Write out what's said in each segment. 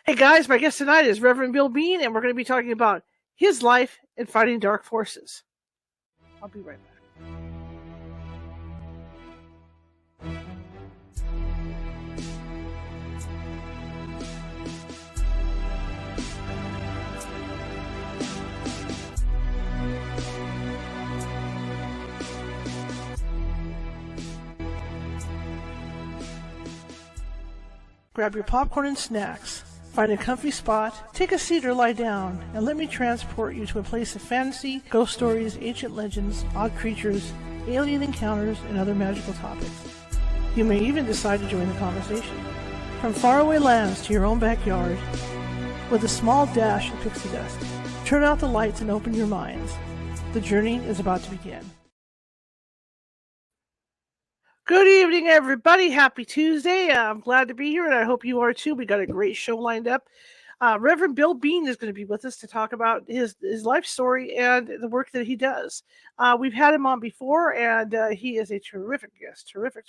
Hey guys, my guest tonight is Reverend Bill Bean, and we're going to be talking about his life in fighting dark forces. I'll be right back. Grab your popcorn and snacks. Find a comfy spot, take a seat or lie down, and let me transport you to a place of fantasy, ghost stories, ancient legends, odd creatures, alien encounters, and other magical topics. You may even decide to join the conversation. From faraway lands to your own backyard, with a small dash of pixie dust, turn out the lights and open your minds. The journey is about to begin. Good evening, everybody. Happy Tuesday. I'm glad to be here, and I hope you are too. We got a great show lined up. Reverend Bill Bean is going to be with us to talk about his life story and the work that he does. We've had him on before, and he is a terrific guest. Terrific.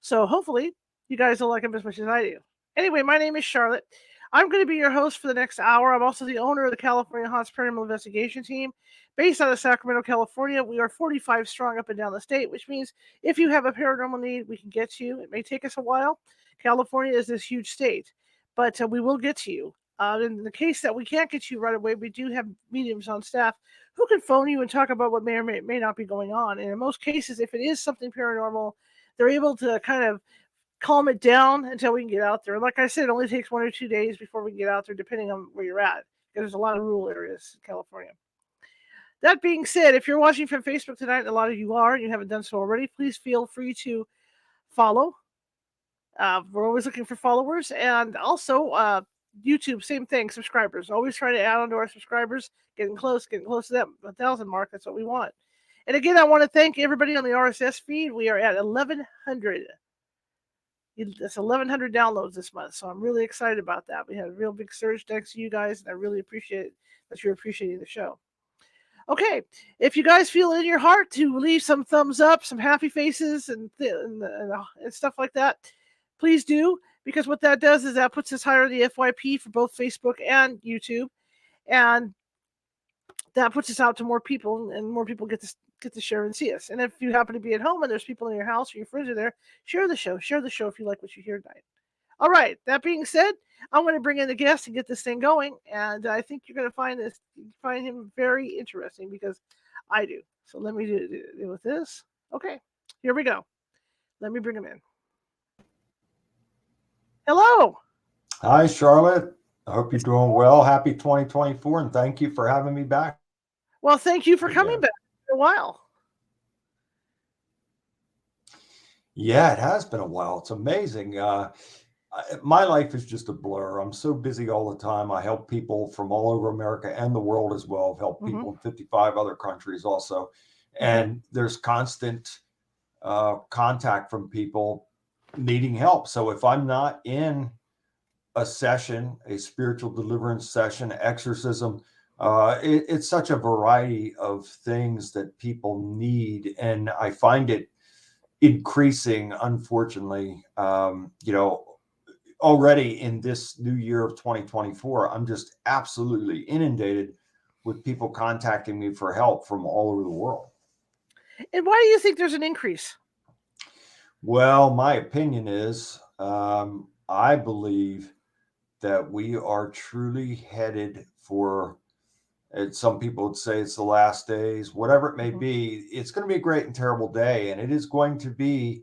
So hopefully you guys will like him as much as I do. Anyway, my name is Charlotte. I'm going to be your host for the next hour. I'm also the owner of the California Haunts Paranormal Investigation Team. Based out of Sacramento, California, we are 45 strong up and down the state, which means if you have a paranormal need, we can get to you. It may take us a while. California is this huge state, but we will get to you. In the case that we can't get you right away, we do have mediums on staff who can phone you and talk about what may or may not be going on. And in most cases, if it is something paranormal, they're able to kind of calm it down until we can get out there. Like I said, it only takes 1 or 2 days before we can get out there, depending on where you're at. There's a lot of rural areas in California. That being said, if you're watching from Facebook tonight, and a lot of you are, and you haven't done so already, please feel free to follow. We're always looking for followers. And also, YouTube, same thing, subscribers. Always try to add on to our subscribers. Getting close to that 1,000 mark. That's what we want. And again, I want to thank everybody on the RSS feed. We are at 1,100. That's 1,100 downloads this month, so I'm really excited about that. We had a real big surge thanks to you guys, and I really appreciate that you're appreciating the show. Okay, if you guys feel in your heart to leave some thumbs up, some happy faces, and stuff like that, please do, because what that does is that puts us higher in the FYP for both Facebook and YouTube, and that puts us out to more people, and more people get to share and see us. And if you happen to be at home and there's people in your house or your friends are there, share the show if you like what you hear tonight. All right, that being said, I'm going to bring in the guest and get this thing going, and I think you're going to find him very interesting, because I do. So let me do with this. Okay, here we go. Let me bring him in. Hello. Hi, Charlotte. I hope you're doing well. Happy 2024, and thank you for having me back. Well, thank you for coming back. A while. Yeah, it has been a while. It's amazing. My life is just a blur. I'm so busy all the time. I help people from all over America and the world as well. I've helped people in 55 other countries also. And there's constant contact from people needing help. So if I'm not in a session, a spiritual deliverance session, exorcism, it's such a variety of things that people need, and I find it increasing, unfortunately. Already in this new year of 2024, I'm just absolutely inundated with people contacting me for help from all over the world. And why do you think there's an increase? Well, my opinion is, I believe that we are truly headed for, some people would say it's the last days, whatever it may be. It's going to be a great and terrible day, and it is going to be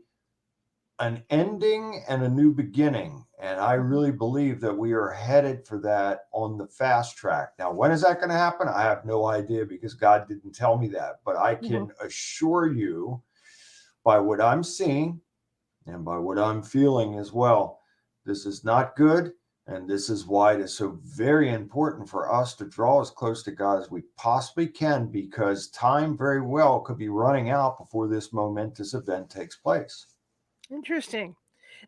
an ending and a new beginning. And I really believe that we are headed for that on the fast track. Now, when is that going to happen? I have no idea, because God didn't tell me that. But I can assure you, by what I'm seeing and by what I'm feeling as well, this is not good. And this is why it is so very important for us to draw as close to God as we possibly can, because time very well could be running out before this momentous event takes place. Interesting.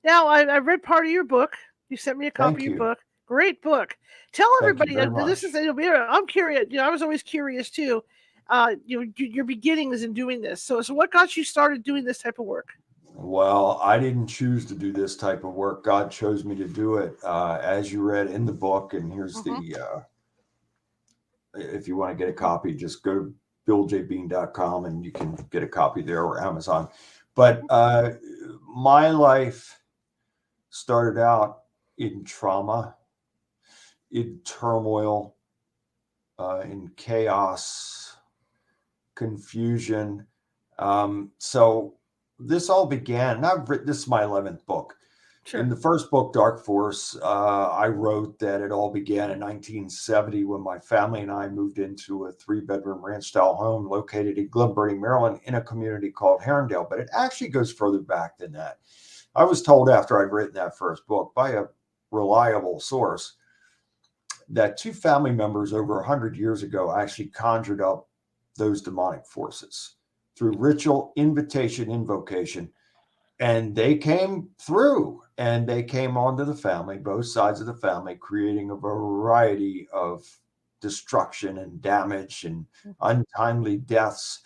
Now, I read part of your book. You sent me a copy of your book. Great book. Tell everybody. I'm curious. I was always curious too. Your beginnings in doing this. So what got you started doing this type of work? Well, I didn't choose to do this type of work. God chose me to do it. As you read in the book, and here's Mm-hmm. the if you want to get a copy, just go to BillJBean.com and you can get a copy there, or Amazon. But my life started out in trauma, in turmoil, in chaos, confusion. So this all began, and I've written, this is my 11th book. In Sure. the first book, Dark Force, I wrote that it all began in 1970 when my family and I moved into a 3-bedroom ranch-style home located in Glen Burnie, Maryland, in a community called Herondale. But it actually goes further back than that. I was told after I'd written that first book by a reliable source that 2 family members over 100 years ago actually conjured up those demonic forces through ritual, invitation, invocation, and they came through and they came onto the family, both sides of the family, creating a variety of destruction and damage and untimely deaths.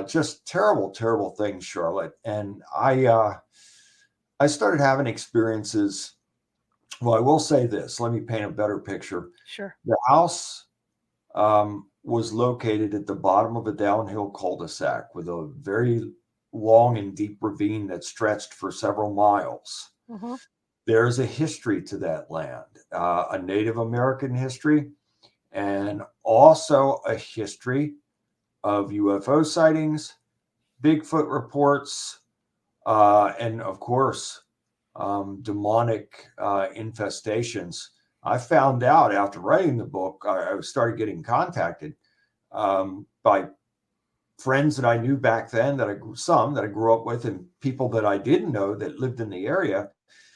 Just terrible, terrible things, Charlotte. And I started having experiences. Well, I will say this. Let me paint a better picture. Sure. The house was located at the bottom of a downhill cul-de-sac with a very long and deep ravine that stretched for several miles. Mm-hmm. There's a history to that land, a Native American history, and also a history of UFO sightings, Bigfoot reports, and of course, demonic infestations. I found out after writing the book, I started getting contacted by friends that I knew back then, some that I grew up with, and people that I didn't know that lived in the area,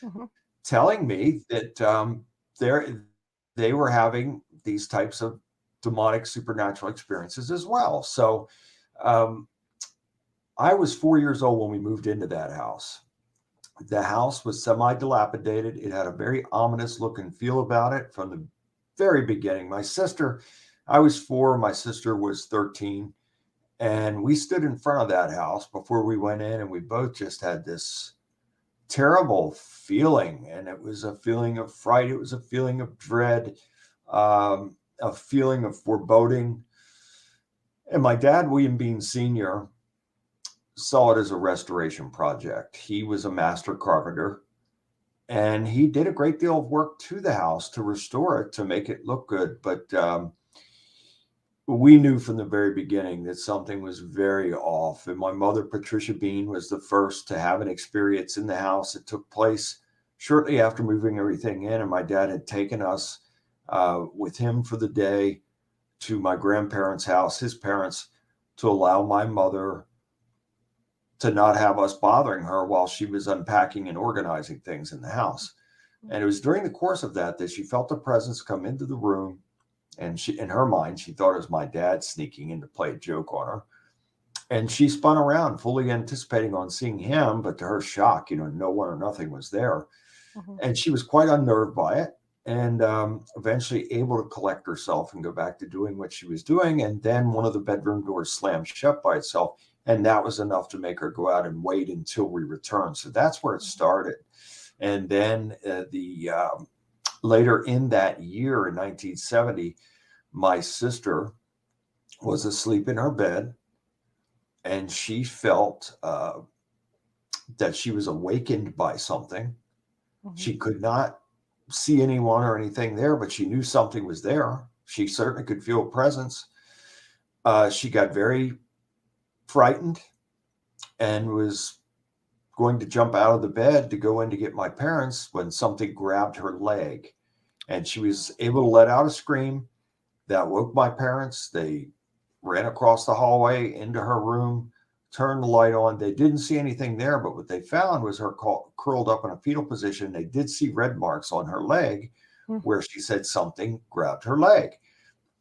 Mm-hmm. telling me that they were having these types of demonic supernatural experiences as well. So um, I was 4 years old when we moved into that house. The house was semi-dilapidated. It had a very ominous look and feel about it from the very beginning. I was 4, my sister was 13, and we stood in front of that house before we went in, and we both just had this terrible feeling. And it was a feeling of fright. It was a feeling of dread, a feeling of foreboding. And my dad, William Bean Sr., saw it as a restoration project. He was a master carpenter, and he did a great deal of work to the house to restore it, to make it look good. But we knew from the very beginning that something was very off. And my mother, Patricia Bean, was the first to have an experience in the house. It took place shortly after moving everything in, and my dad had taken us with him for the day to my grandparents' house, his parents, to allow my mother to not have us bothering her while she was unpacking and organizing things in the house. And it was during the course of that she felt a presence come into the room. And she, in her mind, she thought it was my dad sneaking in to play a joke on her. And she spun around, fully anticipating on seeing him, but to her shock, no one or nothing was there. Mm-hmm. And she was quite unnerved by it, and eventually able to collect herself and go back to doing what she was doing. And then one of the bedroom doors slammed shut by itself, and that was enough to make her go out and wait until we returned. So that's where it started. And then later in that year, in 1970, my sister was asleep in her bed, and she felt that she was awakened by something. Mm-hmm. She could not see anyone or anything there, but she knew something was there. She certainly could feel a presence. She got very frightened and was going to jump out of the bed to go in to get my parents when something grabbed her leg. And she was able to let out a scream that woke my parents. They ran across the hallway into her room, turned the light on. They didn't see anything there, but what they found was her curled up in a fetal position. They did see red marks on her leg where she said something grabbed her leg.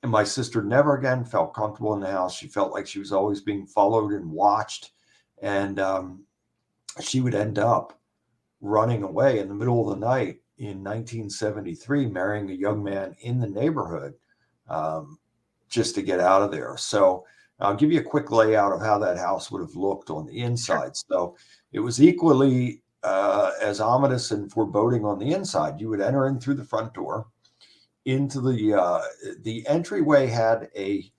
And my sister never again felt comfortable in the house. She felt like she was always being followed and watched. And she would end up running away in the middle of the night in 1973, marrying a young man in the neighborhood, just to get out of there. So I'll give you a quick layout of how that house would have looked on the Sure. inside. So it was equally as ominous and foreboding on the inside. You would enter in through the front door. Into the entryway had a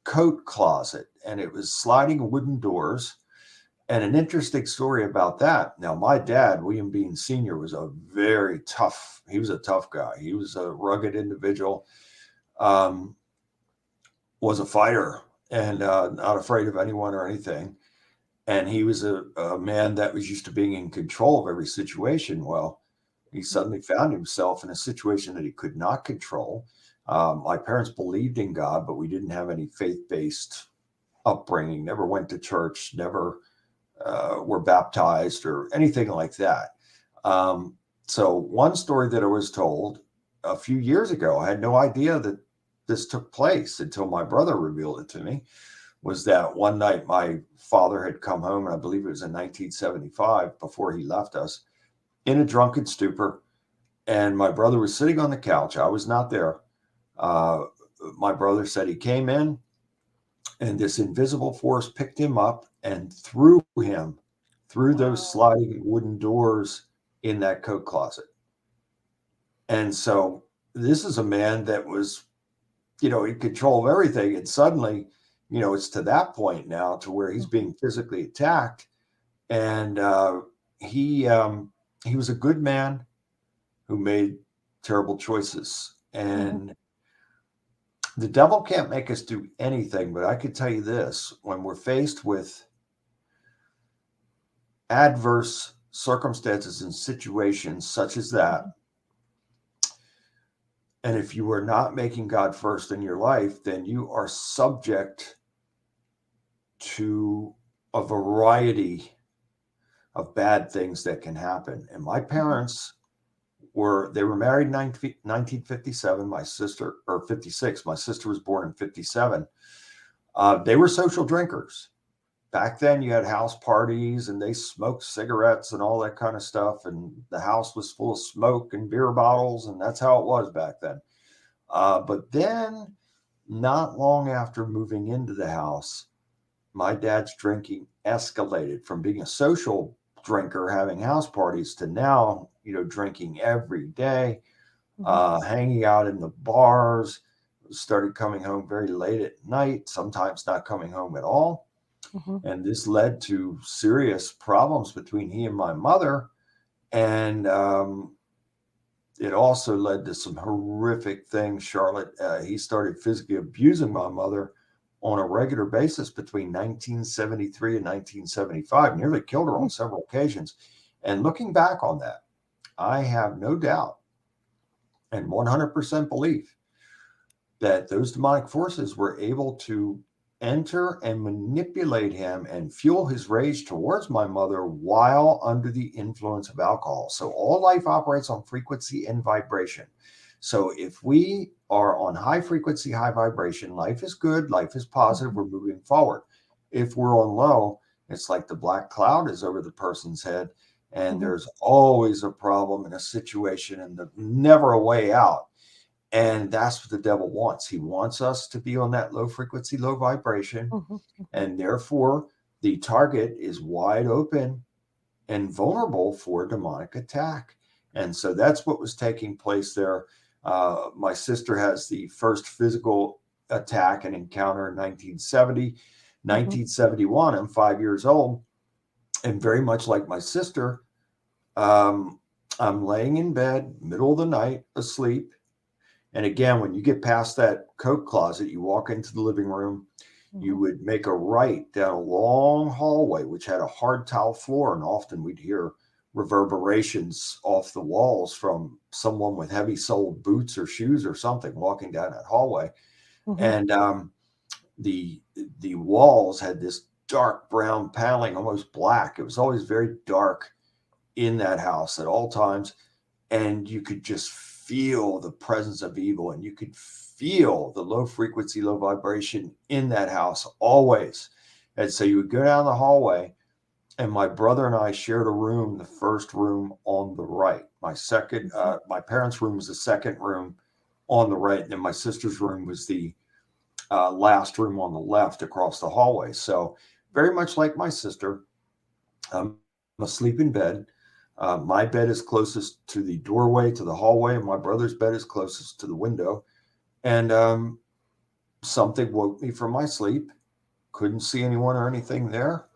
coat closet, and it was sliding wooden doors. And an interesting story about that. Now, my dad, William Bean Sr., was a very tough. He was a tough guy. He was a rugged individual. Um, was a fighter and not afraid of anyone or anything. And he was a man that was used to being in control of every situation. Well, he suddenly found himself in a situation that he could not control. My parents believed in God, but we didn't have any faith-based upbringing, never went to church, never were baptized or anything like that. So one story that I was told a few years ago, I had no idea that this took place until my brother revealed it to me, was that one night my father had come home, and I believe it was in 1975 before he left us, in a drunken stupor. And my brother was sitting on the couch. I was not there. Uh, my brother said he came in, and this invisible force picked him up and threw him through those Wow. sliding wooden doors in that coat closet. And so this is a man that was, in control of everything. And suddenly, it's to that point now to where he's Mhm. being physically attacked. And he he was a good man who made terrible choices. Mhm. And the devil can't make us do anything, but I could tell you this: when we're faced with adverse circumstances and situations such as that, Mhm. and if you are not making God first in your life, then you are subject to a variety of bad things that can happen. And my Mhm. parents they were married in 1957. My sister, or 56, my sister was born in 57. They were social drinkers. Back then you had house parties and they smoked cigarettes and all that kind of stuff. And the house was full of smoke and beer bottles. And that's how it was back then. But then, not long after moving into the house, my dad's drinking escalated from being a social drinker, having house parties, to now, drinking every day, Mhm. hanging out in the bars, started coming home very late at night, sometimes not coming home at all. Mhm. And this led to serious problems between he and my mother. And it also led to some horrific things, Charlotte. He started physically abusing my mother on a regular basis between 1973 and 1975, nearly killed her on Mhm. several occasions. And looking back on that, I have no doubt and 100% belief that those demonic forces were able to enter and manipulate him and fuel his rage towards my mother while under the influence of alcohol. So all life operates on frequency and vibration. So if we are on high frequency, high vibration, life is good, life is positive, Mhm. we're moving forward. If we're on low, it's like the black cloud is over the person's head, and Mhm. there's always a problem in a situation and never a way out. And that's what the devil wants. He wants us to be on that low frequency, low vibration. Mhm. Mhm. And therefore, the target is wide open and vulnerable for demonic attack. And so that's what was taking place there. My sister has the first physical attack and encounter in 1970. Mhm. 1971, I'm 5 years old. And very much like my sister, um, I'm laying in bed, middle of the night, asleep. And again, when you get past that coat closet, you walk into the living room, you Mhm. would make a right down a long hallway, which had a hard tile floor. And often we'd hear reverberations off the walls from someone with heavy soled boots or shoes or something walking down that hallway. Mhm. And the the walls had this dark brown paneling, almost black. It was always very dark in that house at all times, and you could just feel the presence of evil, and you could feel the low frequency, low vibration in that house always. And so you would go down the hallway, and my brother and I shared a room, the first room on the right. My parents' room was the second room on the right, and then my sister's room was the last room on the left across the hallway. So very much like my sister, I'm asleep in bed. My bed is closest to the doorway to the hallway, and my brother's bed is closest to the window. And something woke me from my sleep. Couldn't see anyone or anything there.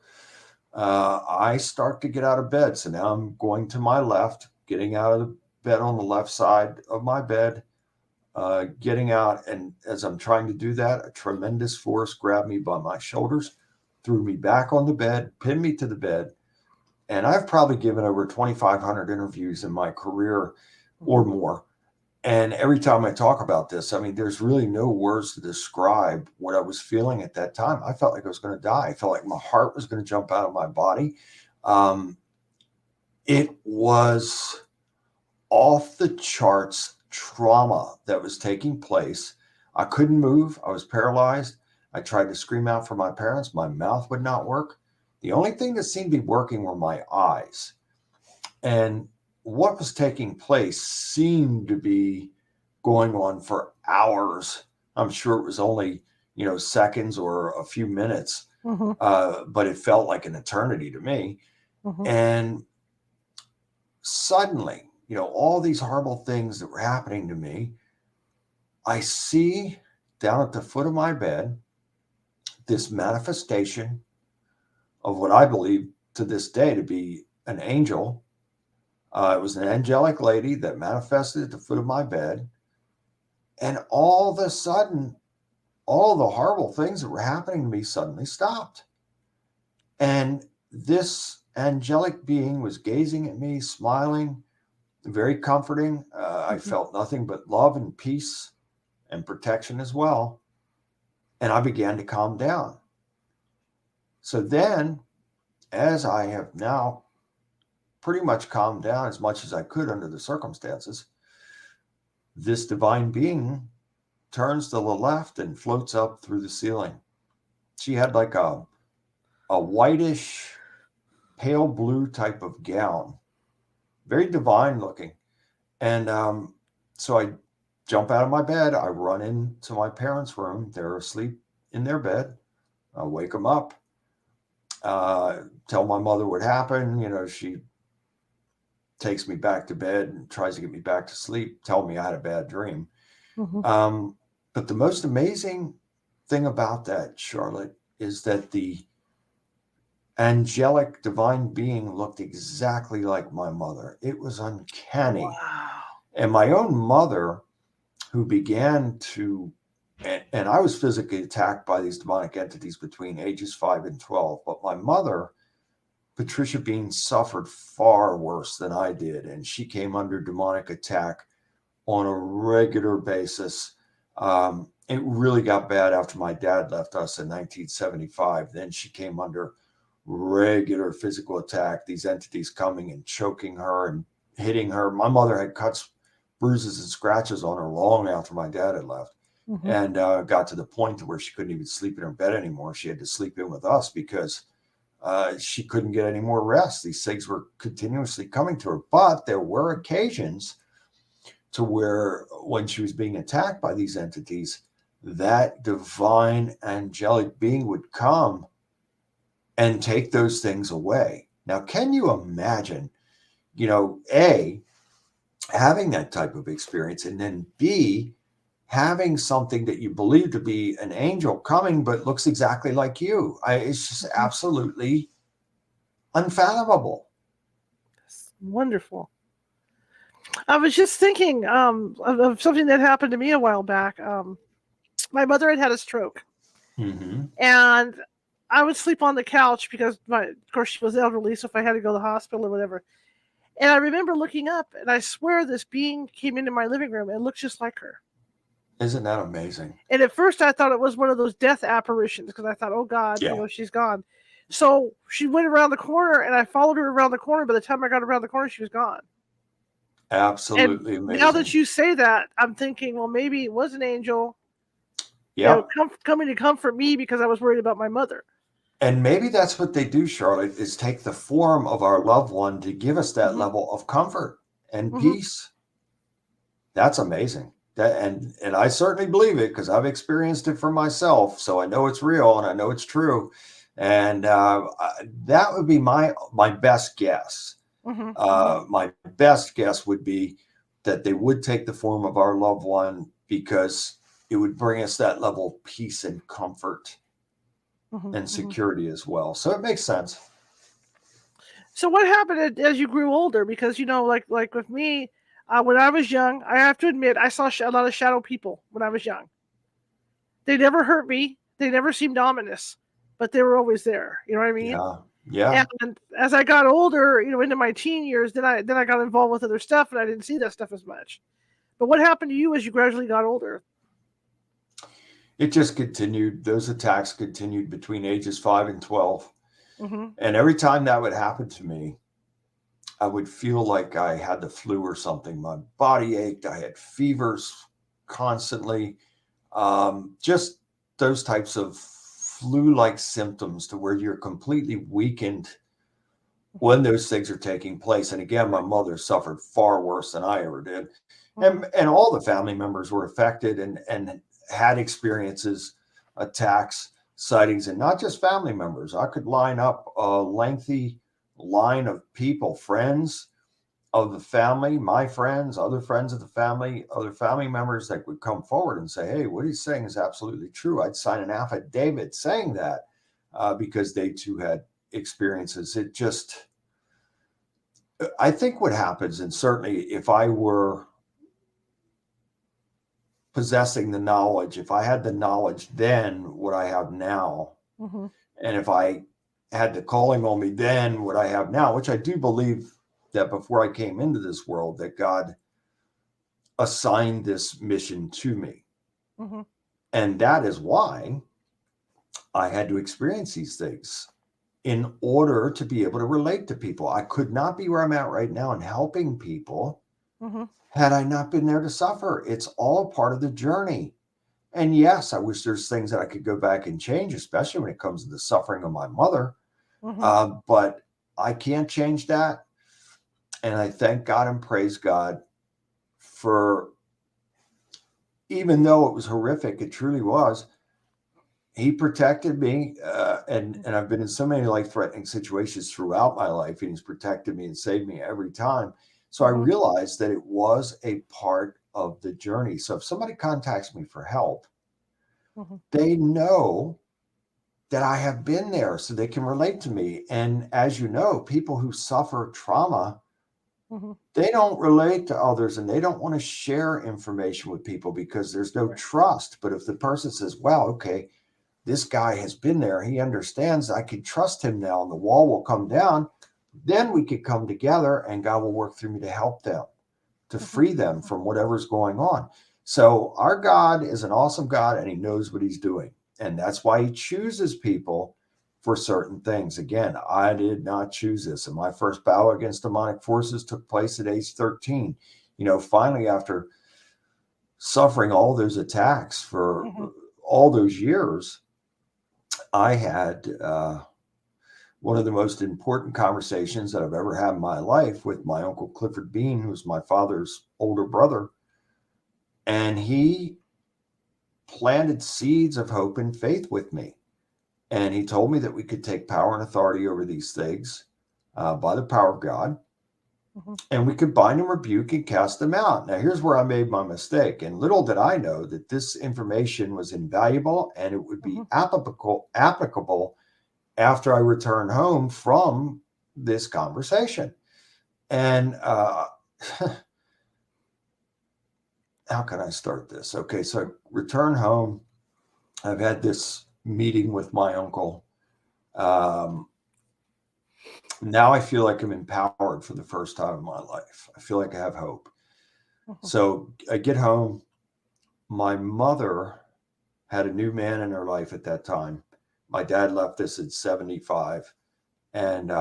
I start to get out of bed. So now I'm going to my left, getting out of the bed on the left side of my bed, getting out. And as I'm trying to do that, a tremendous force grabbed me by my shoulders, threw me back on the bed, pinned me to the bed. And I've probably given over 2,500 interviews in my career or more. And every time I talk about this, I mean, there's really no words to describe what I was feeling at that time. I felt like I was going to die. I felt like my heart was going to jump out of my body. It was off the charts trauma that was taking place. I couldn't move. I was paralyzed. I tried to scream out for my parents. My mouth would not work. The only thing that seemed to be working were my eyes. And what was taking place seemed to be going on for hours. I'm sure it was only, seconds or a few minutes, but it felt like an eternity to me. And suddenly, all these horrible things that were happening to me, I see down at the foot of my bed this manifestation of what I believe to this day to be an angel. It was an angelic lady that manifested at the foot of my bed. And all of a sudden, all the horrible things that were happening to me suddenly stopped. And this angelic being was gazing at me, smiling, very comforting. I felt nothing but love and peace and protection as well. And I began to calm down. So then, as I have now pretty much calmed down as much as I could under the circumstances, this divine being turns to the left and floats up through the ceiling. She had like a whitish, pale blue type of gown, very divine looking. And so I jump out of my bed. I run into my parents' room. They're asleep in their bed. I wake them up, tell my mother what happened. She takes me back to bed and tries to get me back to sleep, tell me I had a bad dream. But the most amazing thing about that, Charlotte, is that the angelic divine being looked exactly like my mother. It was uncanny. Wow. And my own mother, who began to, and I was physically attacked by these demonic entities between ages 5 and 12, but my mother, Patricia Bean, suffered far worse than I did. And she came under demonic attack on a regular basis. It really got bad after my dad left us in 1975. Then she came under regular physical attack, these entities coming and choking her and hitting her. My mother had cuts, bruises, and scratches on her long after my dad had left. And got to the point to where she couldn't even sleep in her bed anymore. She had to sleep in with us because she couldn't get any more rest. These things were continuously coming to her. But there were occasions to where when she was being attacked by these entities, that divine angelic being would come and take those things away. Now, can you imagine, A, having that type of experience, and then B, having something that you believe to be an angel coming, but looks exactly like you? It's just absolutely unfathomable. That's wonderful. I was just thinking of something that happened to me a while back. My mother had a stroke. And I would sleep on the couch because, of course, she was elderly, so if I had to go to the hospital or whatever. And I remember looking up, and I swear this being came into my living room and looked just like her. Isn't that amazing? And at first I thought it was one of those death apparitions because I thought, oh, God, she's gone. So she went around the corner, and I followed her around the corner. By the time I got around the corner, she was gone. Absolutely and amazing. Now that you say that, I'm thinking, well, maybe it was an angel coming to comfort me because I was worried about my mother. And maybe that's what they do, Charlotte, is take the form of our loved one to give us that level of comfort and peace. That's amazing. And I certainly believe it because I've experienced it for myself. So I know it's real and I know it's true. And that would be my best guess. My best guess would be that they would take the form of our loved one because it would bring us that level of peace and comfort and security as well. So it makes sense. So what happened as you grew older? Because like with me, when I was young, I have to admit I saw a lot of shadow people when I was young. They never hurt me. They never seemed ominous, but they were always there. You know what I mean? Yeah. Yeah. And as I got older, into my teen years, then I got involved with other stuff, and I didn't see that stuff as much. But what happened to you as you gradually got older? It just continued. Those attacks continued between ages 5 and 12. Mm-hmm. And every time that would happen to me, I would feel like I had the flu or something. My body ached. I had fevers constantly. Just those types of flu-like symptoms to where you're completely weakened when those things are taking place. And again, my mother suffered far worse than I ever did. And all the family members were affected and had experiences, attacks, sightings, and not just family members. I could line up a lengthy line of people, friends of the family, my friends, other friends of the family, other family members that would come forward and say, hey, what he's saying is absolutely true. I'd sign an affidavit saying that because they too had experiences. It just, I think what happens, and certainly if I were possessing the knowledge, if I had the knowledge then what I have now, and if I had the calling on me then what I have now, which I do believe that before I came into this world, that God assigned this mission to me. And that is why I had to experience these things in order to be able to relate to people. I could not be where I'm at right now and helping people had I not been there to suffer. It's all part of the journey. And yes, I wish there's things that I could go back and change, especially when it comes to the suffering of my mother. But I can't change that. And I thank God and praise God for, even though it was horrific, it truly was, he protected me. And I've been in so many life-threatening situations throughout my life, and he's protected me and saved me every time. So I realized that it was a part of the journey. So if somebody contacts me for help, they know that I have been there so they can relate to me. And as you know, people who suffer trauma, they don't relate to others and they don't want to share information with people because there's no trust. But if the person says, well, okay, this guy has been there, he understands, I can trust him now, and the wall will come down, then we could come together and God will work through me to help them, to free them from whatever's going on. So our God is an awesome God and he knows what he's doing. And that's why he chooses people for certain things. Again, I did not choose this. And my first battle against demonic forces took place at age 13. Finally, after suffering all those attacks for all those years, I had one of the most important conversations that I've ever had in my life with my Uncle Clifford Bean, who's my father's older brother. And he planted seeds of hope and faith with me. And he told me that we could take power and authority over these things by the power of God. And we could bind and rebuke and cast them out. Now, here's where I made my mistake. And little did I know that this information was invaluable and it would be applicable after I returned home from this conversation. And how can I start this? Okay, so I return home. I've had this meeting with my uncle. Now I feel like I'm empowered for the first time in my life. I feel like I have hope. So I get home. My mother had a new man in her life at that time. My dad left us at 75, and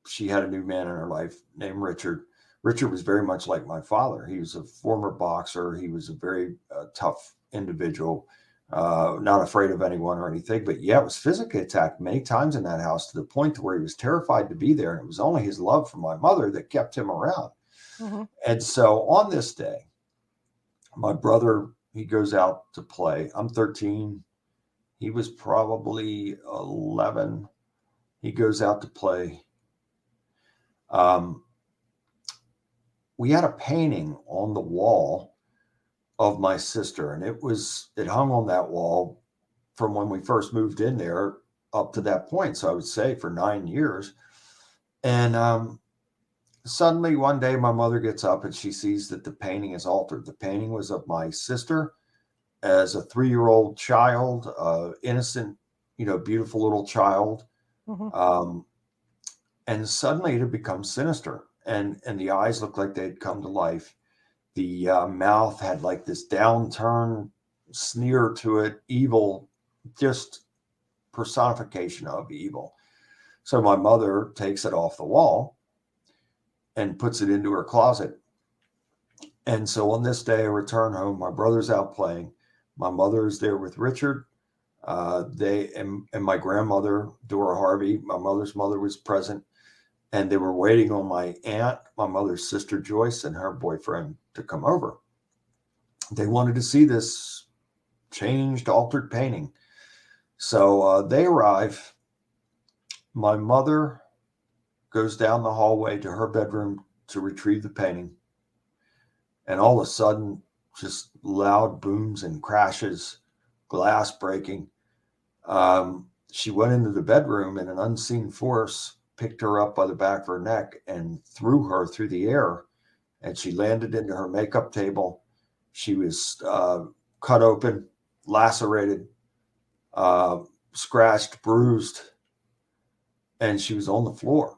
she had a new man in her life named Richard. Richard was very much like my father. He was a former boxer. He was a very tough individual, not afraid of anyone or anything, but yeah, was physically attacked many times in that house to the point to where he was terrified to be there. And it was only his love for my mother that kept him around. And so on this day, My brother, he goes out to play. I'm 13. He was probably 11. He goes out to play. Um, we had a painting on the wall of my sister, and it hung on that wall from when we first moved in there up to that point. So I would say for 9 years. And suddenly one day my mother gets up and she sees that the painting is altered. The painting was of my sister as a 3-year-old child, innocent, beautiful little child. Mm-hmm. And suddenly it had become sinister, and the eyes looked like they had come to life. The mouth had like this downturn sneer to it, evil, just personification of evil. So my mother takes it off the wall and puts it into her closet. And so on this day, I return home. My brother's out playing. My mother is there with Richard. And my grandmother, Dora Harvey, my mother's mother, was present. And they were waiting on my aunt, my mother's sister Joyce, and her boyfriend to come over. They wanted to see this changed, altered painting. So they arrive. My mother goes down the hallway to her bedroom to retrieve the painting. And all of a sudden, just loud booms and crashes, glass breaking. She went into the bedroom, and an unseen force picked her up by the back of her neck and threw her through the air. And she landed into her makeup table. She was cut open, lacerated, scratched, bruised, and she was on the floor.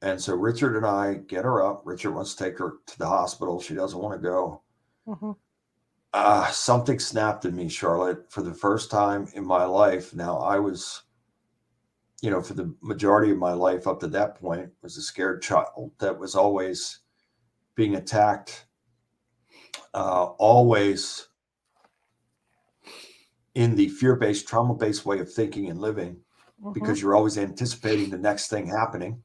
And so Richard and I get her up. Richard wants to take her to the hospital. She doesn't want to go. Mm-hmm. Something snapped in me, Charlotte, for the first time in my life. Now, I was, for the majority of my life up to that point, was a scared child that was always being attacked, always in the fear-based, trauma-based way of thinking and living, because you're always anticipating the next thing happening.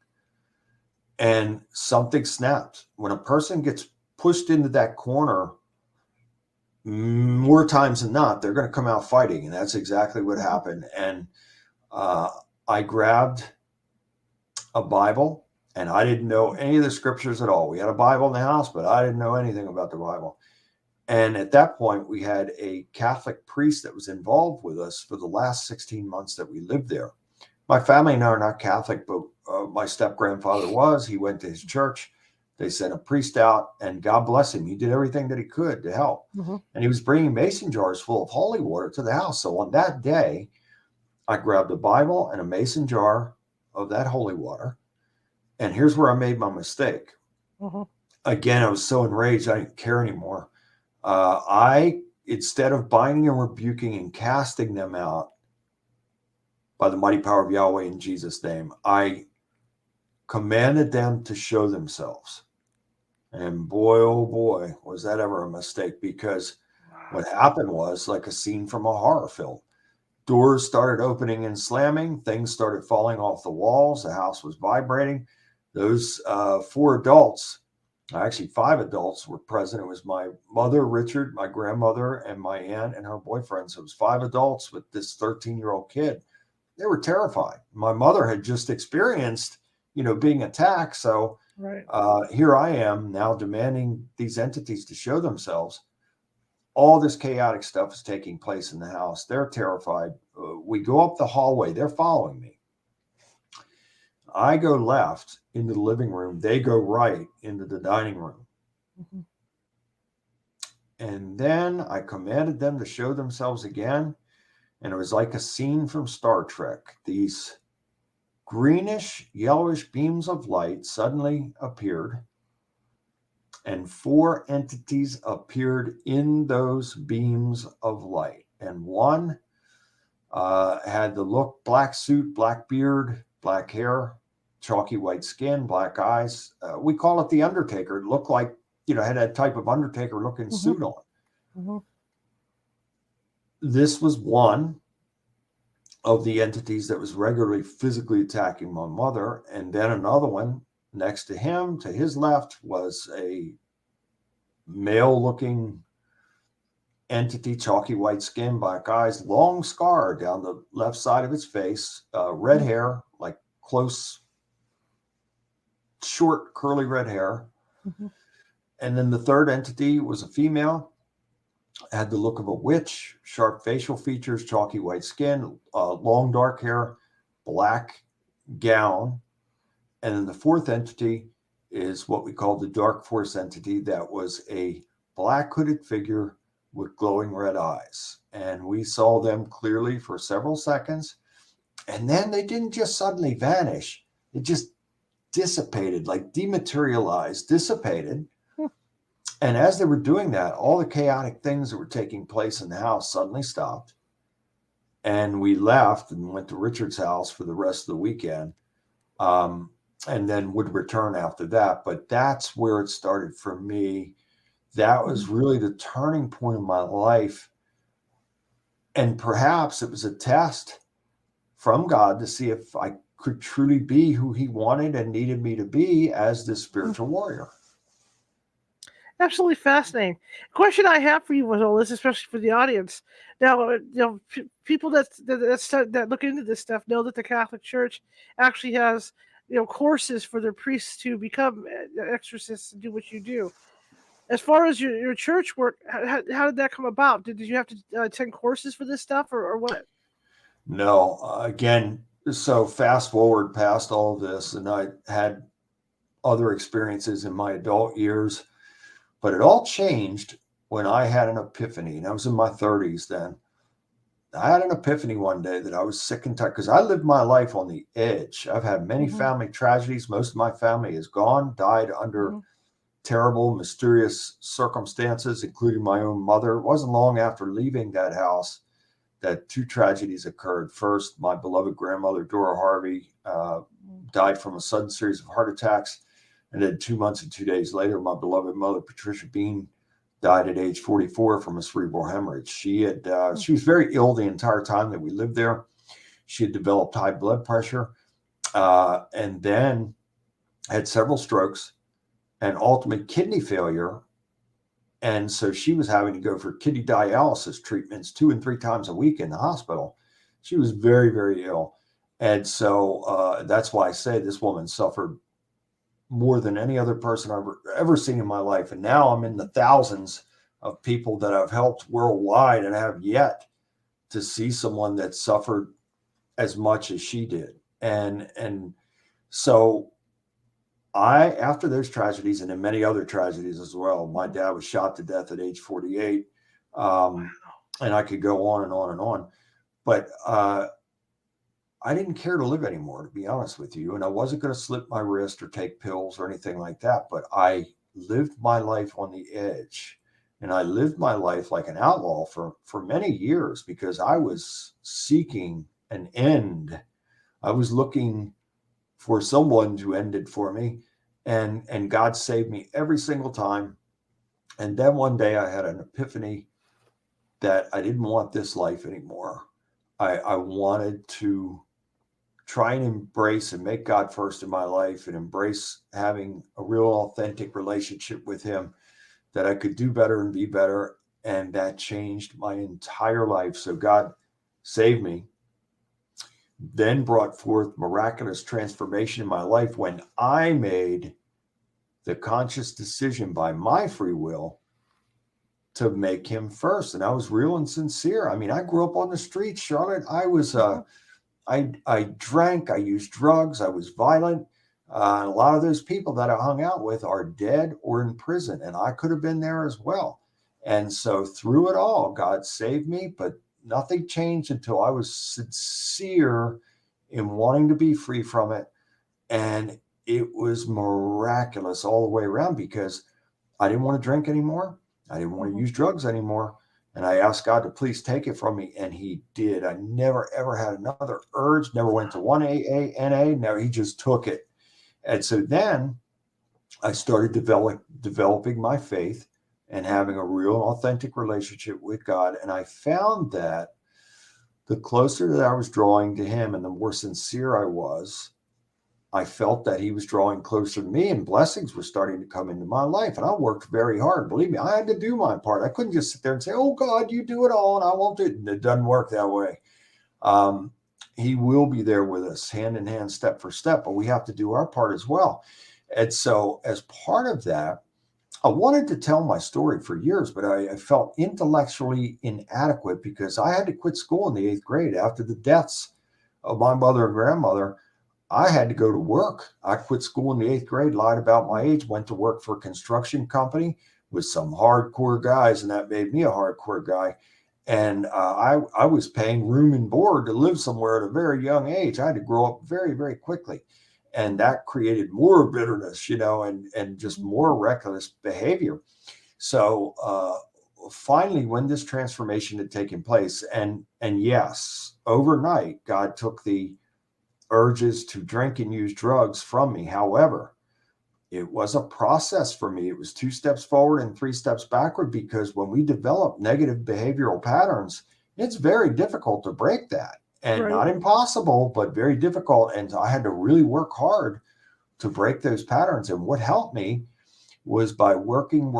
And something snapped. When a person gets pushed into that corner, more times than not, they're going to come out fighting. And that's exactly what happened. And I grabbed a Bible, and I didn't know any of the scriptures at all. We had a Bible in the house, but I didn't know anything about the Bible. And at that point, we had a Catholic priest that was involved with us for the last 16 months that we lived there. My family and I are not Catholic, but my step-grandfather was. He went to his church. They sent a priest out, and God bless him. He did everything that he could to help. And he was bringing mason jars full of holy water to the house. So on that day, I grabbed a Bible and a mason jar of that holy water. And here's where I made my mistake. Again, I was so enraged, I didn't care anymore. Instead of binding and rebuking and casting them out by the mighty power of Yahweh in Jesus' name, I commanded them to show themselves. And boy, oh boy, was that ever a mistake, because what happened was like a scene from a horror film. Doors started opening and slamming. Things started falling off the walls. The house was vibrating. Those 4 adults, actually 5 adults, were present. It was my mother, Richard, my grandmother, and my aunt and her boyfriend. So it was 5 adults with this 13-year-old kid. They were terrified. My mother had just experienced, being attacked. So here I am now demanding these entities to show themselves. All this chaotic stuff is taking place in the house. They're terrified. We go up the hallway. They're following me. I go left into the living room. They go right into the dining room. And then I commanded them to show themselves again. And it was like a scene from Star Trek. These greenish, yellowish beams of light suddenly appeared. And 4 entities appeared in those beams of light. And one had the look, black suit, black beard, black hair, chalky white skin, black eyes. We call it the Undertaker. It looked like, had that type of Undertaker looking suit on. This was one of the entities that was regularly physically attacking my mother. And then another one next to him, to his left, was a male looking entity, chalky white skin, black eyes, long scar down the left side of its face, red hair, like close, short, curly red hair. Mm-hmm. And then the third entity was a female, had the look of a witch, sharp facial features, chalky white skin, long dark hair, black gown. And then the fourth entity is what we call the dark force entity. That was a black hooded figure with glowing red eyes. And we saw them clearly for several seconds. And then they didn't just suddenly vanish, it just dissipated, like dematerialized, dissipated. And as they were doing that, all the chaotic things that were taking place in the house suddenly stopped. And we left and went to Richard's house for the rest of the weekend. And then would return after that. But that's where it started for me. That was really the turning point in my life. And perhaps it was a test from God to see if I could truly be who he wanted and needed me to be as this spiritual warrior. Absolutely fascinating. Question I have for you with all this, especially for the audience. Now, people that look into this stuff know that the Catholic Church actually has, courses for their priests to become exorcists and do what you do. As far as your church work, how did that come about? Did you have to attend courses for this stuff, or what? No, again, so fast forward past all of this, and I had other experiences in my adult years. But it all changed when I had an epiphany, and I was in my 30s then. I had an epiphany one day that I was sick and tired because I lived my life on the edge. I've had many family tragedies. Most of my family is gone, died under terrible, mysterious circumstances, including my own mother. It wasn't long after leaving that house that two tragedies occurred. First, my beloved grandmother, Dora Harvey, died from a sudden series of heart attacks. And then 2 months and 2 days later, my beloved mother, Patricia Bean, died at age 44 from a cerebral hemorrhage. She was very ill the entire time that we lived there. She had developed high blood pressure and then had several strokes and ultimate kidney failure. And so she was having to go for kidney dialysis treatments 2 and 3 times a week in the hospital. She was very, very ill. And so that's why I say this woman suffered more than any other person I've ever seen in my life. And now I'm in the thousands of people that I've helped worldwide and have yet to see someone that suffered as much as she did. And so after those tragedies and then many other tragedies as well, my dad was shot to death at age 48. And I could go on and on and on. But I didn't care to live anymore, to be honest with you. And I wasn't going to slip my wrist or take pills or anything like that. But I lived my life on the edge. And I lived my life like an outlaw for many years because I was seeking an end. I was looking for someone to end it for me. And God saved me every single time. And then one day I had an epiphany that I didn't want this life anymore. I wanted to try and embrace and make God first in my life and embrace having a real authentic relationship with him, that I could do better and be better. And that changed my entire life. So God saved me, then brought forth miraculous transformation in my life when I made the conscious decision by my free will to make him first. And I was real and sincere. I mean, I grew up on the streets, Charlotte. I was I drank, I used drugs, I was violent. A lot of those people that I hung out with are dead or in prison, and I could have been there as well. And so through it all, God saved me, but nothing changed until I was sincere in wanting to be free from it. And it was miraculous all the way around because I didn't want to drink anymore. I didn't want to use drugs anymore. And I asked God to please take it from me. And he did. I never, ever had another urge, never went to one AA, NA. No, he just took it. And so then I started developing my faith and having a real authentic relationship with God. And I found that the closer that I was drawing to him and the more sincere I was, I felt that he was drawing closer to me and blessings were starting to come into my life. And I worked very hard. Believe me, I had to do my part. I couldn't just sit there and say, oh, God, you do it all and I won't do it. And it doesn't work that way. He will be there with us hand in hand, step for step, but we have to do our part as well. And so as part of that, I wanted to tell my story for years, but I felt intellectually inadequate because I had to quit school in the 8th grade after the deaths of my mother and grandmother. I had to go to work. I quit school in the 8th grade, lied about my age, went to work for a construction company with some hardcore guys, and that made me a hardcore guy. And I was paying room and board to live somewhere at a very young age. I had to grow up very, very quickly. And that created more bitterness, and just more reckless behavior. So finally, when this transformation had taken place, and yes, overnight, God took the urges to drink and use drugs from me. However, it was a process for me. It was 2 steps forward and 3 steps backward, because when we develop negative behavioral patterns, it's very difficult to break that. And not impossible, but very difficult. And I had to really work hard to break those patterns. And what helped me was by working.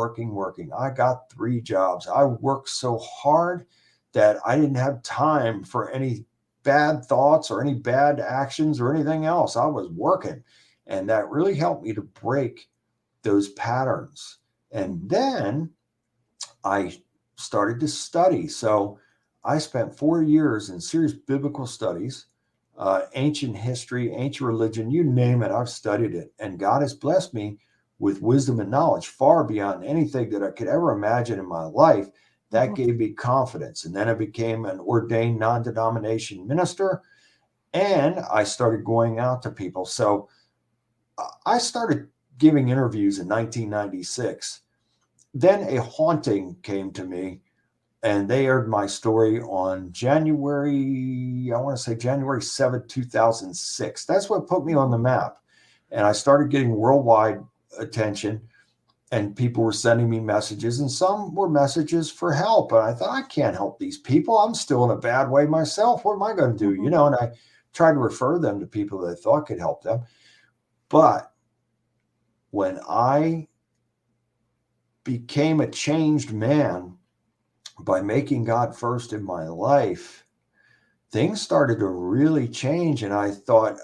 I got 3 jobs. I worked so hard that I didn't have time for any bad thoughts or any bad actions or anything else. I was working. And that really helped me to break those patterns. And then I started to study. So I spent 4 years in serious biblical studies, ancient history, ancient religion, you name it, I've studied it. And God has blessed me with wisdom and knowledge far beyond anything that I could ever imagine in my life. That gave me confidence. And then I became an ordained non-denomination minister, and I started going out to people. So I started giving interviews in 1996. Then a haunting came to me, and they aired my story on January 7th, 2006. That's what put me on the map. And I started getting worldwide attention, and people were sending me messages, and some were messages for help. And I thought, I can't help these people. I'm still in a bad way myself. What am I going to do? And I tried to refer them to people that I thought could help them. But when I became a changed man by making God first in my life, things started to really change. And I thought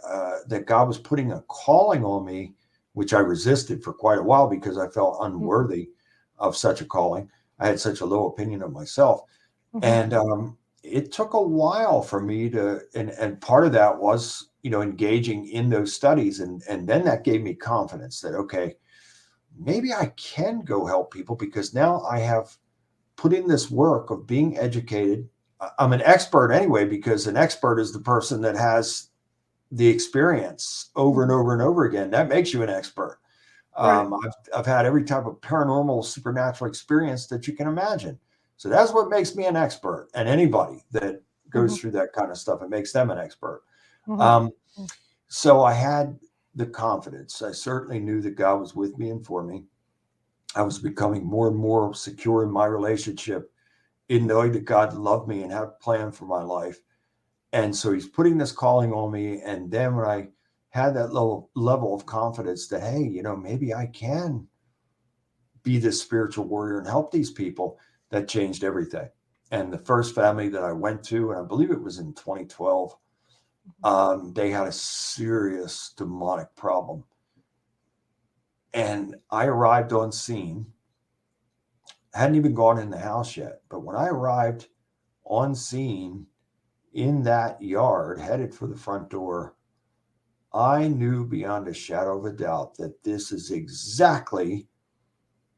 that God was putting a calling on me, which I resisted for quite a while because I felt unworthy of such a calling. I had such a low opinion of myself. And it took a while for me to, and part of that was, engaging in those studies. And then that gave me confidence that, okay, maybe I can go help people, because now I have put in this work of being educated. I'm an expert anyway, because an expert is the person that has the experience over and over and over again. That makes you an expert. I've had every type of paranormal, supernatural experience that you can imagine. So that's what makes me an expert. And anybody that goes through that kind of stuff, it makes them an expert. So I had the confidence. I certainly knew that God was with me and for me. I was becoming more and more secure in my relationship, in knowing that God loved me and had a plan for my life. And so he's putting this calling on me. And then when I had that level of confidence that, hey, maybe I can be this spiritual warrior and help these people, that changed everything. And the first family that I went to, and I believe it was in 2012, they had a serious demonic problem. And I arrived on scene. I hadn't even gone in the house yet. But when I arrived on scene in that yard, headed for the front door, I knew beyond a shadow of a doubt that this is exactly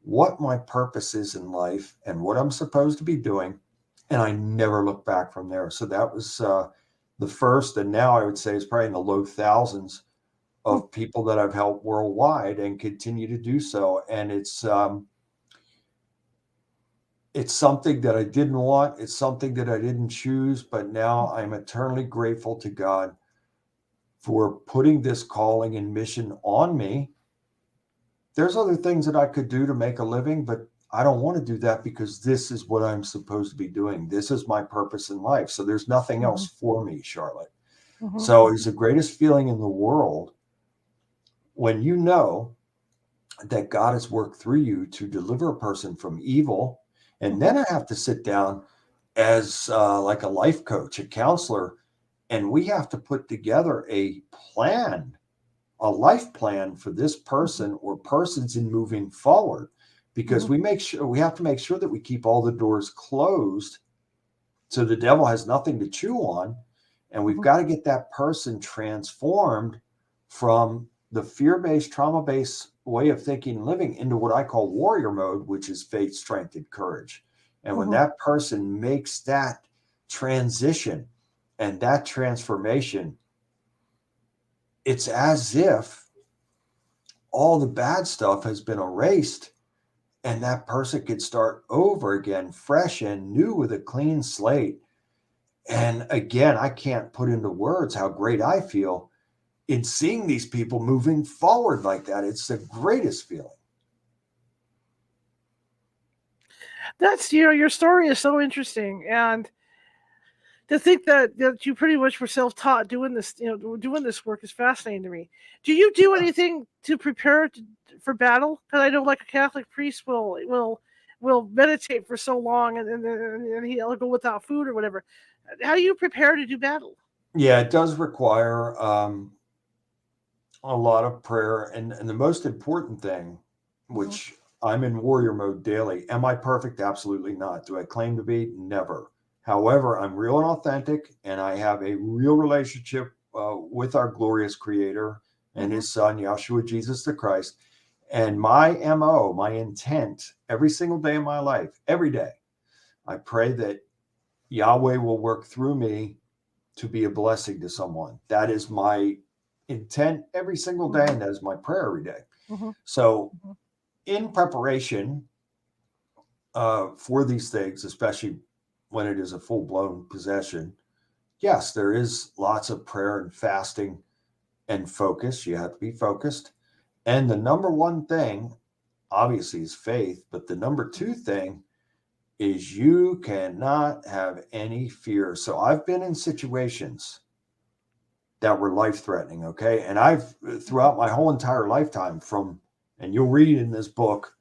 what my purpose is in life and what I'm supposed to be doing. And I never looked back from there. So that was the first, and now I would say it's probably in the low thousands of people that I've helped worldwide and continue to do so. And it's something that I didn't want. It's something that I didn't choose, but now I'm eternally grateful to God for putting this calling and mission on me. There's other things that I could do to make a living, but I don't want to do that, because this is what I'm supposed to be doing. This is my purpose in life. So there's nothing else for me, Charlotte. So it's the greatest feeling in the world when you know that God has worked through you to deliver a person from evil. And then I have to sit down as like a life coach, a counselor, and we have to put together a plan, a life plan for this person or persons in moving forward, because we have to make sure that we keep all the doors closed so the devil has nothing to chew on. And we've got to get that person transformed from the fear-based, trauma-based way of thinking and living into what I call warrior mode, which is faith, strength, and courage. And when that person makes that transition and that transformation, it's as if all the bad stuff has been erased and that person could start over again, fresh and new with a clean slate. And again, I can't put into words how great I feel in seeing these people moving forward like that. It's the greatest feeling. That's, your story is so interesting. And to think that you pretty much were self-taught doing this, doing this work is fascinating to me. Do you do anything to prepare for battle? Because I know, like, a Catholic priest will meditate for so long, and he'll go without food or whatever. How do you prepare to do battle? Yeah, it does require a lot of prayer. And the most important thing, which I'm in warrior mode daily. Am I perfect? Absolutely not. Do I claim to be? Never. However, I'm real and authentic, and I have a real relationship with our glorious Creator and His Son, Yahshua Jesus the Christ. And my MO, my intent, every single day of my life, every day, I pray that Yahweh will work through me to be a blessing to someone. That is my intent every single day, and that is my prayer every day. So, in preparation for these things, especially when it is a full-blown possession, yes, there is lots of prayer and fasting and focus. You have to be focused. And the number one thing, obviously, is faith. But the number two thing is you cannot have any fear. So I've been in situations that were life-threatening, okay? And I've, throughout my whole entire lifetime, and you'll read in this book,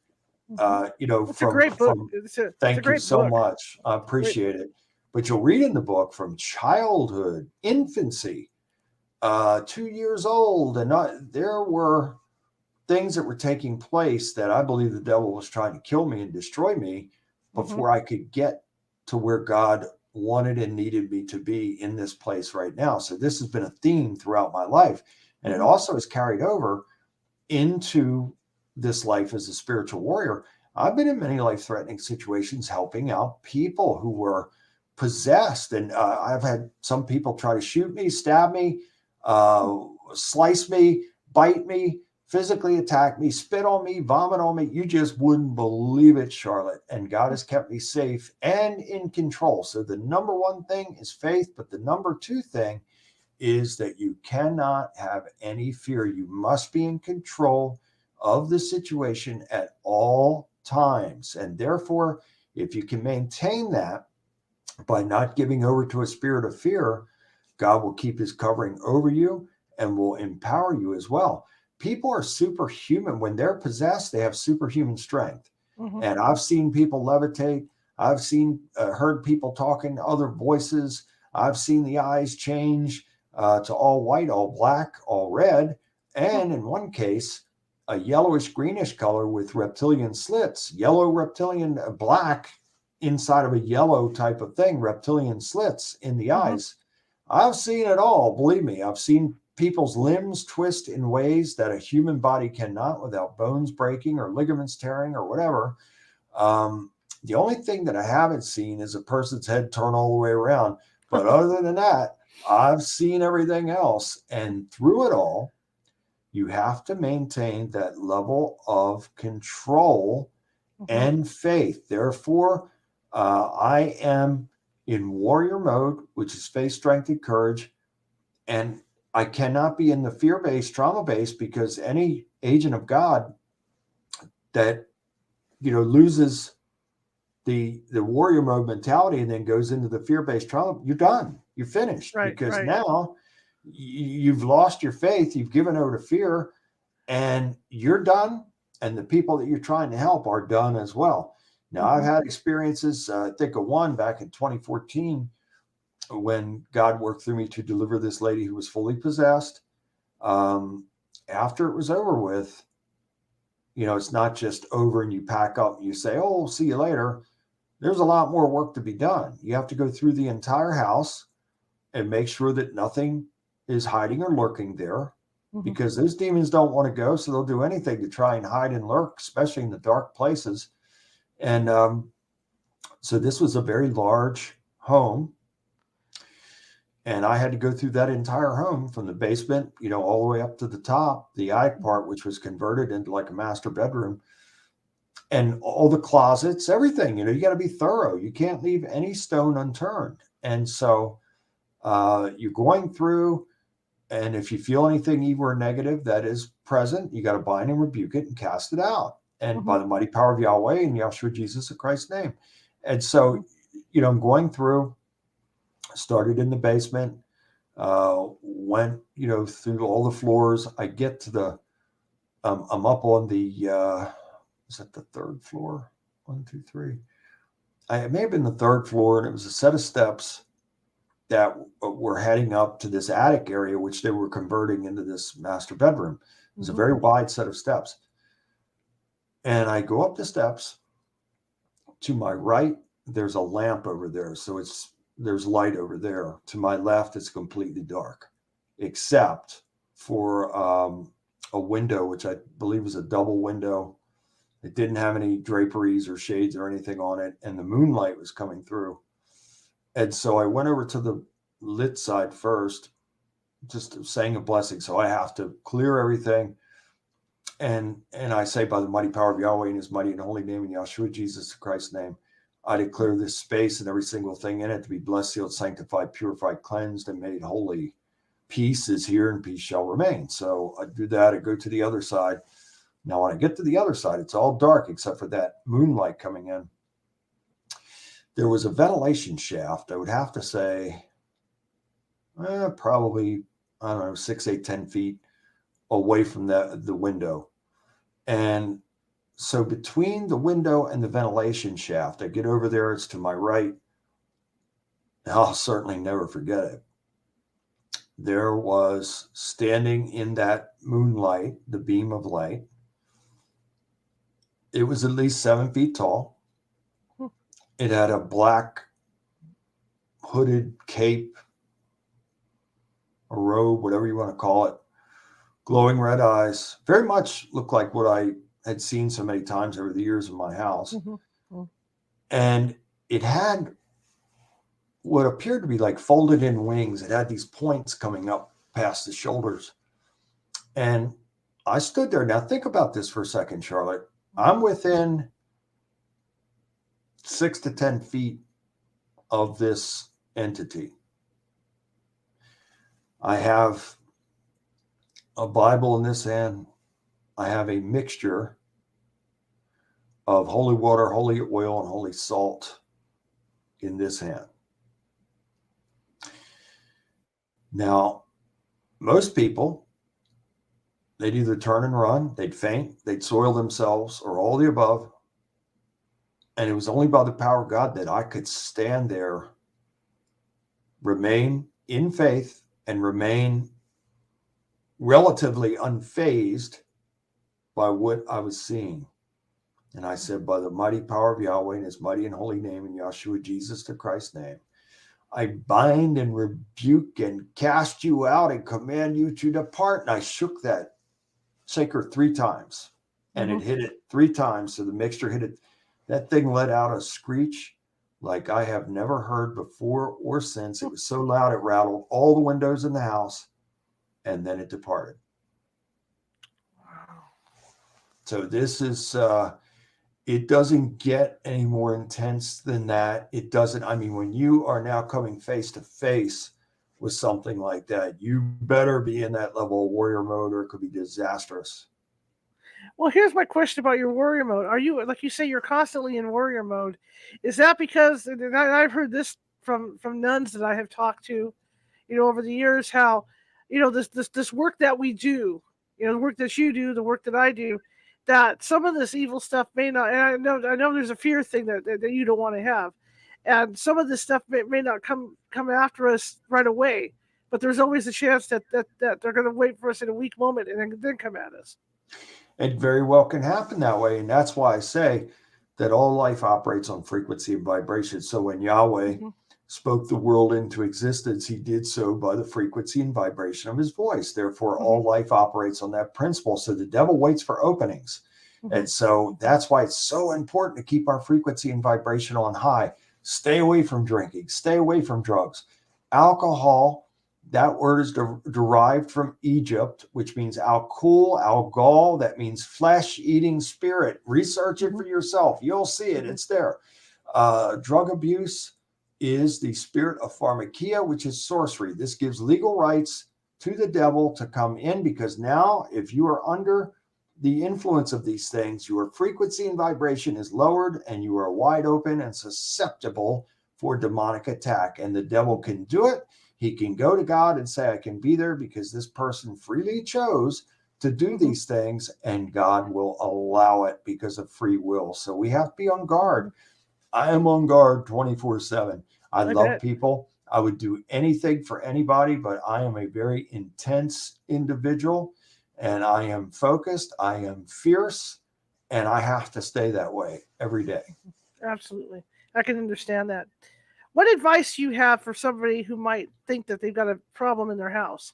It's a great book. It's a thank you great so book. much. I appreciate it. But you'll read in the book from childhood, infancy, 2 years old, and there were things that were taking place that I believe the devil was trying to kill me and destroy me before I could get to where God wanted and needed me to be in this place right now. So this has been a theme throughout my life. And it also has carried over into this life as a spiritual warrior. I've been in many life-threatening situations helping out people who were possessed. And I've had some people try to shoot me, stab me, slice me, bite me, physically attack me, spit on me, vomit on me. You just wouldn't believe it, Charlotte. And God has kept me safe and in control. So the number one thing is faith, but the number two thing is that you cannot have any fear. You must be in control of the situation at all times. And therefore, if you can maintain that by not giving over to a spirit of fear, God will keep his covering over you and will empower you as well. People are superhuman. When they're possessed, they have superhuman strength. And I've seen people levitate. I've heard people talking other voices. I've seen the eyes change to all white, all black, all red. And in one case, a yellowish greenish color with reptilian slits, yellow reptilian, black inside of a yellow type of thing, reptilian slits in the eyes. I've seen it all. Believe me, I've seen people's limbs twist in ways that a human body cannot without bones breaking or ligaments tearing or whatever. The only thing that I haven't seen is a person's head turn all the way around. But other than that, I've seen everything else. And through it all, you have to maintain that level of control and faith. Therefore, I am in warrior mode, which is faith, strength, and courage. And I cannot be in the fear-based, trauma-based, because any agent of God that, loses the warrior mode mentality and then goes into the fear-based trauma, you're done. You're finished. Now you've lost your faith. You've given over to fear. and you're done, and the people that you're trying to help are done as well. Now, I've Mhm. had experiences. I think of one back in 2014 when God worked through me to deliver this lady who was fully possessed. Um, After it was over with, it's not just over and you pack up and you say, "Oh, see you later." There's a lot more work to be done. You have to go through the entire house and make sure that nothing is hiding or lurking there, Mhm. because those demons don't want to go. So they'll do anything to try and hide and lurk, especially in the dark places. And so this was a very large home. And I had to go through that entire home from the basement, all the way up to the top, the attic part, which was converted into like a master bedroom, and all the closets, everything. You got to be thorough. You can't leave any stone unturned. And so you're going through, and if you feel anything evil or negative that is present, you got to bind and rebuke it and cast it out. And by Mhm. the mighty power of Yahweh and Yahshua Jesus of Christ's name. And so, Mhm. I'm going through, started in the basement, went, through all the floors. I get to I'm up on the, is that the third floor? One, two, three. It may have been the third floor, and it was a set of steps that were heading up to this attic area, which they were converting into this master bedroom. It was a Mhm. very wide set of steps. And I go up the steps. To my right, there's a lamp over there. So there's light over there. To my left, it's completely dark, except for a window, which I believe was a double window. It didn't have any draperies or shades or anything on it, and the moonlight was coming through. And so I went over to the lit side first, just saying a blessing. So I have to clear everything. And I say, by the mighty power of Yahweh and his mighty and holy name, in Yahshua Jesus Christ's name, I declare this space and every single thing in it to be blessed, sealed, sanctified, purified, cleansed, and made holy. Peace is here and peace shall remain. So I do that. I go to the other side. Now, when I get to the other side, it's all dark except for that moonlight coming in. There was a ventilation shaft. I would have to say, probably, I don't know, 6, 8, 10 feet away from the window. And so between the window and the ventilation shaft, I get over there, it's to my right. I'll certainly never forget it. There was standing in that moonlight, the beam of light. It was at least 7 feet tall. Hmm. It had a black hooded cape, a robe, whatever you want to call it, glowing red eyes. Very much looked like what I had seen so many times over the years in my house. Mhm. Mhm. And it had what appeared to be like folded in wings. It had these points coming up past the shoulders. And I stood there. Now, think about this for a second, Charlotte. I'm within 6 to 10 feet of this entity. I have a Bible in this hand. I have a mixture of holy water, holy oil, and holy salt in this hand. Now, most people, they'd either turn and run, they'd faint, they'd soil themselves, or all the above. And it was only by the power of God that I could stand there, remain in faith, and remain relatively unfazed by what I was seeing. And I said, by the mighty power of Yahweh and his mighty and holy name, in Yahshua Jesus the Christ's name, I bind and rebuke and cast you out and command you to depart. And I shook that shaker 3 times, and it Mhm. hit it 3 times. So the mixture hit it. That thing let out a screech like I have never heard before or since. It was so loud it rattled all the windows in the house, and then it departed. Wow. So this is it doesn't get any more intense than that. It doesn't. I mean, when you are now coming face to face with something like that, you better be in that level of warrior mode, or it could be disastrous. Well, here's my question about your warrior mode. Are you, like you say, you're constantly in warrior mode? Is that because, and I've heard this from nuns that I have talked to, over the years, how, this work that we do. the work that you do, the work that I do, that some of this evil stuff may not. And I know there's a fear thing that you don't want to have, and some of this stuff may not come after us right away. But there's always a chance that they're going to wait for us in a weak moment and then come at us. It very well can happen that way. And that's why I say that all life operates on frequency and vibration. So when Yahweh spoke the world into existence, he did so by the frequency and vibration of his voice. Therefore, all life operates on that principle. So the devil waits for openings. And so that's why it's so important to keep our frequency and vibration on high. Stay away from drinking, stay away from drugs. Alcohol, that word is derived from Egypt, which means alcohol, algol. That means flesh-eating spirit. Research it for yourself. You'll see it. It's there. Drug abuse is the spirit of pharmakia, which is sorcery. This gives legal rights to the devil to come in, because now if you are under the influence of these things, your frequency and vibration is lowered and you are wide open and susceptible for demonic attack. And the devil can do it. He can go to God and say, I can be there because this person freely chose to do these things, and God will allow it because of free will. So we have to be on guard. I am on guard 24/7. I love people. I would do anything for anybody, but I am a very intense individual, and I am focused. I am fierce, and I have to stay that way every day. Absolutely. I can understand that. What advice do you have for somebody who might think that they've got a problem in their house?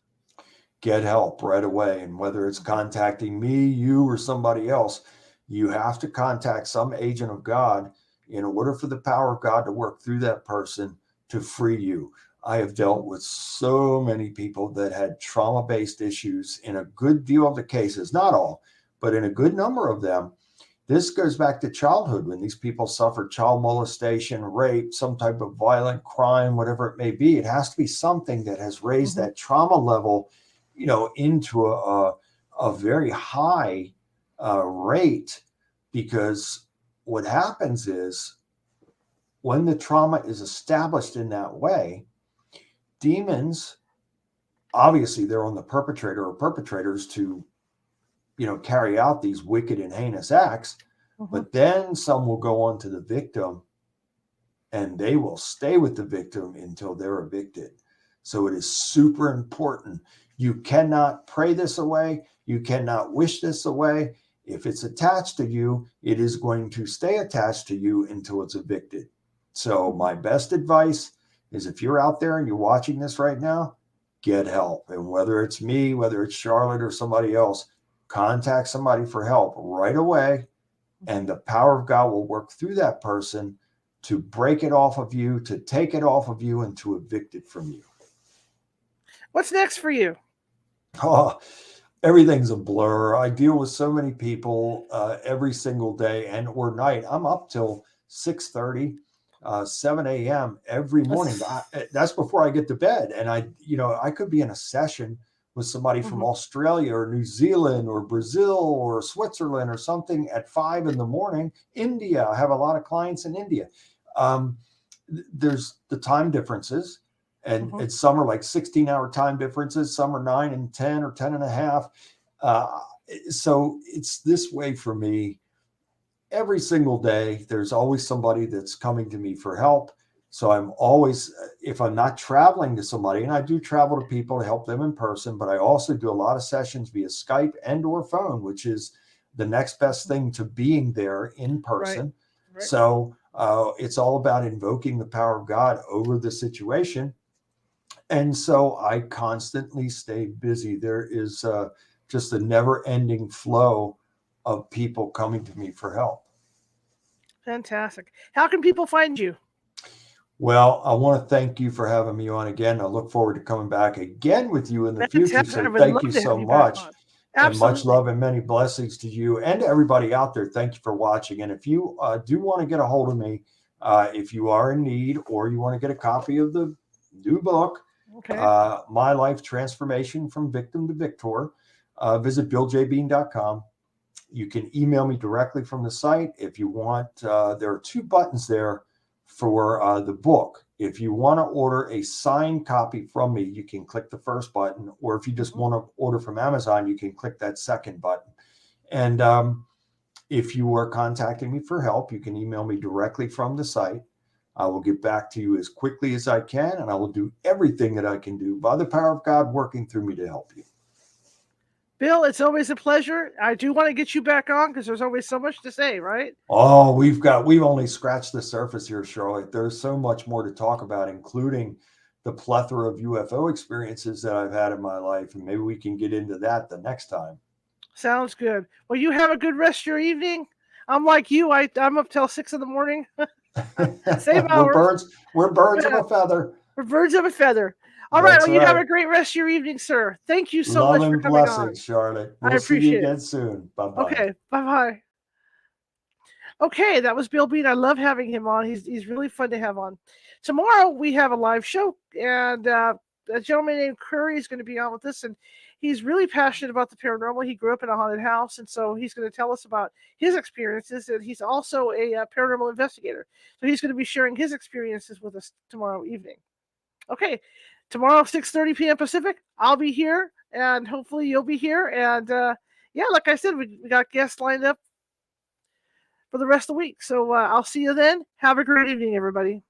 Get help right away. And whether it's contacting me, you, or somebody else, you have to contact some agent of God in order for the power of God to work through that person to free you. I have dealt with so many people that had trauma-based issues in a good deal of the cases, not all, but in a good number of them. This goes back to childhood, when these people suffered child molestation, rape, some type of violent crime, whatever it may be. It has to be something that has raised that trauma level, into a very high rate, because what happens is when the trauma is established in that way, demons, obviously they're on the perpetrator or perpetrators to, carry out these wicked and heinous acts, but then some will go on to the victim and they will stay with the victim until they're evicted. So it is super important. You cannot pray this away. You cannot wish this away. If it's attached to you, it is going to stay attached to you until it's evicted. So my best advice is, if you're out there and you're watching this right now, get help. And whether it's me, whether it's Charlotte or somebody else, contact somebody for help right away. And the power of God will work through that person to break it off of you, to take it off of you, and to evict it from you. What's next for you? Oh, everything's a blur. I deal with so many people every single day and or night. I'm up till 6:30, 7 a.m. every morning. That's before I get to bed. And I could be in a session with somebody from Australia or New Zealand or Brazil or Switzerland or something at 5 a.m. India. I have a lot of clients in India. There's the time differences. And it's some are like 16-hour time differences. Some are 9 and 10 or 10 and a half. So it's this way for me. Every single day, there's always somebody that's coming to me for help. So I'm always, if I'm not traveling to somebody, and I do travel to people to help them in person, but I also do a lot of sessions via Skype and or phone, which is the next best thing to being there in person. Right. So it's all about invoking the power of God over the situation. And so I constantly stay busy. There is just a never-ending flow of people coming to me for help. Fantastic. How can people find you? Well, I want to thank you for having me on again. I look forward to coming back again with you in the future. So thank you so much. And much love and many blessings to you and to everybody out there. Thank you for watching. And if you do want to get a hold of me, if you are in need or you want to get a copy of the new book, My Life Transformation from Victim to Victor, visit BillJBean.com. You can email me directly from the site if you want. There are 2 buttons there for the book. If you want to order a signed copy from me, you can click the first button, or if you just want to order from Amazon, you can click that second button. And if you are contacting me for help, you can email me directly from the site. I will get back to you as quickly as I can, and I will do everything that I can do by the power of God working through me to help you. Bill, it's always a pleasure. I do want to get you back on because there's always so much to say, right? Oh, we've only scratched the surface here, Charlotte. There's so much more to talk about, including the plethora of UFO experiences that I've had in my life. And maybe we can get into that the next time. Sounds good. Well, you have a good rest of your evening. I'm like you. I'm up till 6 a.m. Same hours. We're birds of a feather. We're birds of a feather. All right. Well, you have a great rest of your evening, sir. Thank you so much for coming on. Charlotte. I appreciate it. We'll see you again soon. Bye-bye. Okay. Bye-bye. Okay, that was Bill Bean. I love having him on. He's really fun to have on. Tomorrow we have a live show, and a gentleman named Curry is going to be on with us, and he's really passionate about the paranormal. He grew up in a haunted house, and so he's going to tell us about his experiences, and he's also a paranormal investigator. So he's going to be sharing his experiences with us tomorrow evening. Okay, tomorrow 6:30 p.m. Pacific, I'll be here, and hopefully you'll be here. And yeah, like I said, we got guests lined up for the rest of the week. So I'll see you then. Have a great evening, everybody.